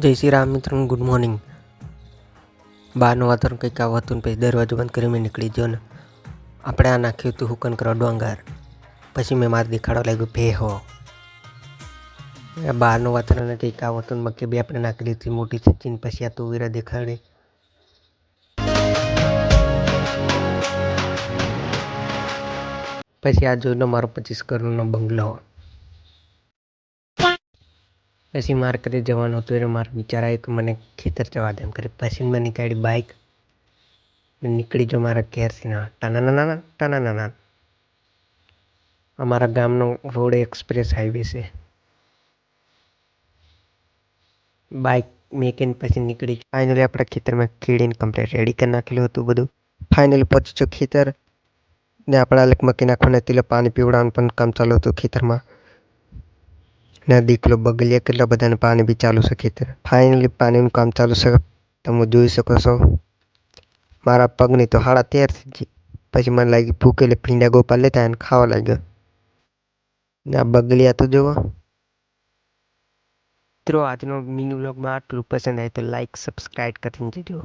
જય શ્રી રામ મિત્રો, good morning. બહારનું વાતાવરણ કંઈક આવું હતું ને પછી દરવાજો બંધ કરી મેં નીકળી ગયો ને આપણે આ નાખ્યું હતું હુકન કરો ડોંગર. પછી મેં મારે દેખાડો લાગ્યું ભેહો. બહારનું વાતાવરણ કંઈક આવું હતું ને મક્કી બી આપણે નાખી દીધી મોટી સચિન. પછી આ તુવેરા દેખાડી. પછી આ જોઈને મારો 25 કરોડનો બંગલો. પછી મારે કરી જવાનું હતું એટલે મારો વિચાર આવ્યો કે મને ખેતર જવા દે એમ કરી. પછી મેં નીકાળી બાઇક નીકળી જો મારા ઘેરથી ના ટાના. અમારા ગામનો રોડ એક્સપ્રેસ હાઈવે છે. બાઇક મેકીને પછી નીકળી. ફાઇનલી આપણા ખેતરમાં ખેડીને કમ્પ્લીટ રેડી કરી નાખેલું હતું બધું. ફાઇનલી પહોંચી ખેતર ને આપણા મકી નાખવાના એટલે પાણી પીવડાવવાનું પણ કામ ચાલુ હતું ખેતરમાં. ના દીકલો બગલિયા કેટલા બધાને પાણી બી ચાલુ છે ખેતર. ફાઇનલી પાણીનું કામ ચાલુ છે. તમે જોઈ શકો છો મારા પગની તો હાડા 13 પછી મને લાગી ભૂખ એટલે ભીંડા ગોપાલ લેતા અને ખાવા લાગ્યો. ને આ બગલિયા તો જુઓ મિત્રો. આજનો મિની વ્લોગમાં આટલું પસંદ આવે તો લાઈક સબસ્ક્રાઈબ કરીને જજો.